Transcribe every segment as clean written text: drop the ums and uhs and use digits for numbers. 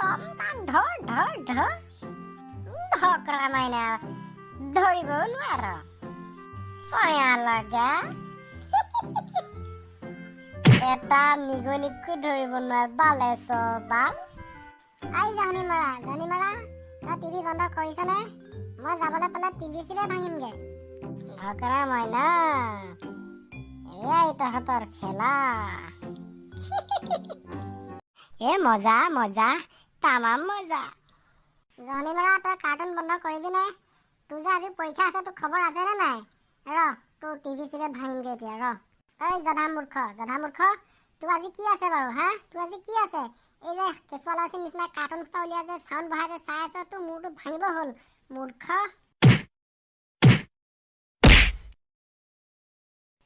তম তাক ধৰ ধৰ ধৰ ধকৰা মাইনা ধৰিব নোৱাৰ পয়া লগা এটা নিগনিকো ধৰিব নোৱাৰ বালে বাল আই জানি মাৰা তই টিভি বন্ধ কৰিছনে মই যাবলৈ পালে টিভি চিভি ভাঙিমগে ধকৰা মাইনা এয়াই তহঁতৰ খেলা এ মজা মজা তামাম মজা জনি মাৰা তই কাৰ্টুন বন্ধ কৰিবি নে তোৰ যে আজি পৰীক্ষা আছে তোৰ খবৰ আছে নে নাই তোৰ টিভি চিভি ভাঙিমগে এতিয়া ঐ জধা মূৰ্খ তোৰ আজি কি আছে বাৰু হা তোৰ আজি কি আছে এই যে কেঁচুৱা ল'ৰা ছোৱালীৰ নিচিনা কাৰ্টুন ফুটা উলিয়াই যে চাউণ্ড বহাই যে চাই আছ তোৰ মূৰটো ভাঙিব হ'ল মূৰ্খ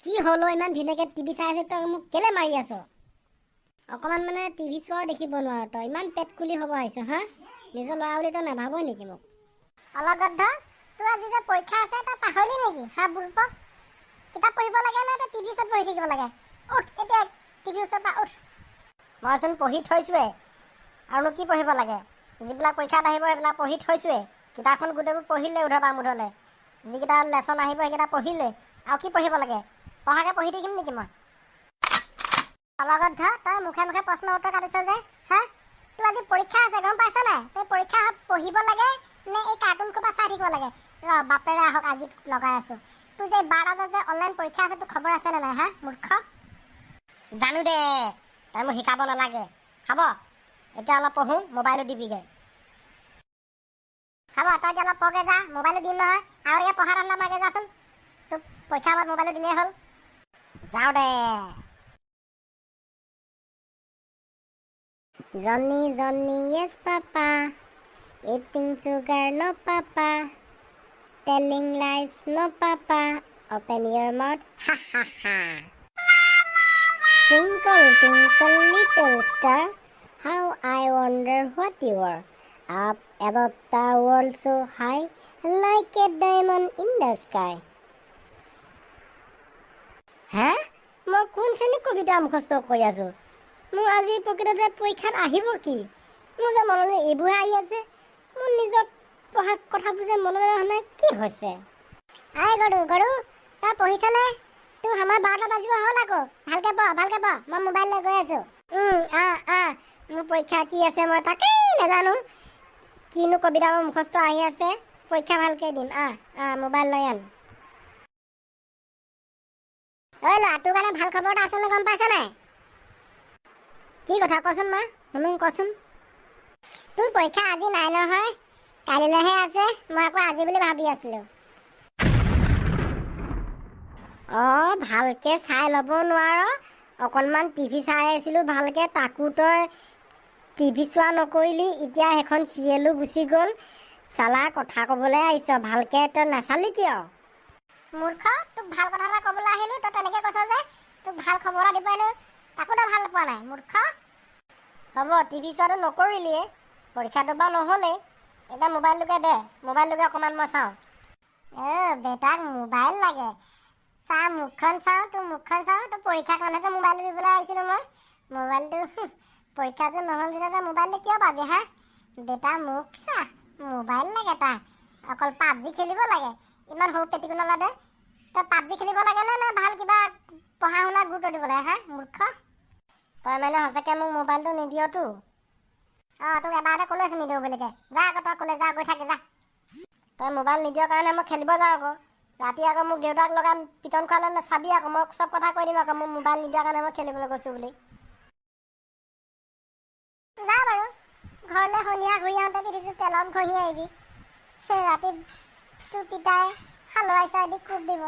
কি হলো ইমান ধুনীয়াকে টিভি চাই আছ তই মোক কেলে মাৰি আছ অকমান মানে টিভি চোৱাও দেখিব নোৱাৰ তই ইমান পেট কুলি হ'ব আহিছ হা নিজৰ ল'ৰা বুলি তই নাভাবই নেকি মোক অলগদ্ধ তোৰ আজি যে পৰীক্ষা আছে তই পাহৰিলি নেকি হা বুৰ্বক কিতাপ পঢ়িব লাগে নে তই টিভি ওচৰত বহি থাকিব লাগে উঠ এতিয়া টিভি ওচৰৰ পৰা উঠ মইচোন পঢ়ি থৈছোৱে আৰুনো কি পঢ়িব লাগে যিবিলাক পৰীক্ষাত আহিব সেইবিলাক পঢ়ি থৈছোৱে কিতাপখন গোটেইবোৰ পঢ়িলে উধৰ পৰা মুধলে যিকেইটা লেচন আহিব সেইকেইটা পঢ়িলে আৰু কি পঢ়িব লাগে পঢ়াকে পঢ়ি থাকিম নেকি মই অলগদ্ধ তই মুখে মুখে প্ৰশ্ন উত্তৰ কাটিছ যে হা তোৰ আজি পৰীক্ষা আছে গম পাইছ নাই তই পৰীক্ষা পঢ়িব লাগে নে এই কাৰ্টুন ক'ৰপৰা চাই থাকিব লাগে বাপেৰে আহক আজি লগাই আছো তোৰ যে 12 যে অনলাইন পৰীক্ষা আছে তোৰ খবৰ আছে নে নাই হা মূৰ্খ জানো দে তই মোক শিকাব নালাগে খাব এতিয়া অলপ পঢ়ো মোবাইলো দিবিগে খাব তই এতিয়া অলপ পঢ়গে যা মোবাইলো দিম নহয় আৰু এতিয়া পঢ়া ধান্দা মাৰগে যাচোন তোক পৰীক্ষা সময়ত মোবাইলো দিলেই হ'ল যাওঁ দে Johnny, yes, Papa. Eating sugar, no, Papa. Telling lies, no, Papa. Open your mouth, ha, ha, ha. Twinkle, twinkle, little star, how I wonder what you are. Up above the world so high, like a diamond in the sky. Huh? মই কোন শ্ৰেণী কবিতা মুখস্থ কৰি আছো মোৰ আজি প্ৰকৃততে পৰীক্ষাত আহিব কি মোৰ যে মনলৈ এইবোৰ আহি আছে মোৰ নিজৰ পঢ়া কথাবোৰ যে মনলৈ অহা কি হৈছে আই গৰু তই পঢ়িছনে তোৰ আমাৰ 12টা বাজিব হ'ল আকৌ ভালকে পঢ় মই মোবাইল লৈ গৈ আছো মোৰ পৰীক্ষা কি আছে মই তাকেই নাজানো কিনো কবিতা মোৰ মুখস্থ আহি আছে পৰীক্ষা ভালকে দিম মোবাইল লৈ আন ঐ ল'ৰা তোৰ কাৰণে ভাল খবৰ এটা আছে নে গম পাইছ নাই কি কথা কচোন মা শুনো কচোন তোৰ পৰীক্ষা আজি নাই নহয় কাইলৈহে আছে মই আকৌ আজি বুলি ভাবি আছিলো ভালকে চাই ল'ব নোৱাৰ অকণমান টিভি চাই আছিলো ভালকে তাকো তই টিভি চোৱা নকৰিলি এতিয়া সেইখন চিৰিয়েলো গুচি গ'ল চালা কথা ক'বলৈ আহিছ ভালকে তই নাচালি কিয় মূৰ্খ তোক ভাল কথা এটা ক'বলৈ আহিলো তই তেনেকৈ কৈছ যে তোক ভাল খবৰ এটা দিব আহিলো তাকো তই ভাল পোৱা নাই মূৰ্খ হ'ব টিভি চোৱাটো নকৰিলিয়ে পৰীক্ষাটো বাৰু নহ'লেই এতিয়া মোবাইলটোকে দে মোবাইলটোকে অকণমান মই চাওঁ বেটাক মোবাইল লাগে চা মুখখন চাওঁ তোৰ পৰীক্ষাৰ কাৰণেতো মোবাইলটো দিবলৈ আহিছিলোঁ মই মোবাইলটো পৰীক্ষাটো নহ'ল যেতিয়া মোবাইলটো কিয় পাবি হা বেটা মোক চা মোবাইল লাগে তাক অকল পাবজি খেলিব লাগে ইমান সৰু পেটিকোনালা দে তই পাবজি খেলিব লাগে নে ভাল কিবা পঢ়া শুনাত গুৰুত্ব দিব লাগে হা মূৰ্খ তই মানে সঁচাকৈ মোক মোবাইলটো নিদিয়তো তোক এবাৰতে ক'লৈছো নিদিওঁ বুলিকে যা আকৌ তই ক'লে যা গৈ থাকে যা তই মোবাইল নিদিয়ৰ কাৰণে মই খেলিব যাওঁ আকৌ ৰাতি আকৌ মোক দেউতাক লগাই পিটন খোৱালে নাচাবি আকৌ মই চব কথা কৈ দিম আকৌ মোক মোবাইল নিদিয়াৰ কাৰণে মই খেলিবলৈ গৈছোঁ বুলি যা বাৰু ঘৰলৈ সন্ধিয়া ঘূৰি আহোঁতে পিঠিটো তেলত ঘঁহি আহিবি সেই ৰাতি তোৰ পিতাই হালোৱাই চাই দি কোব দিব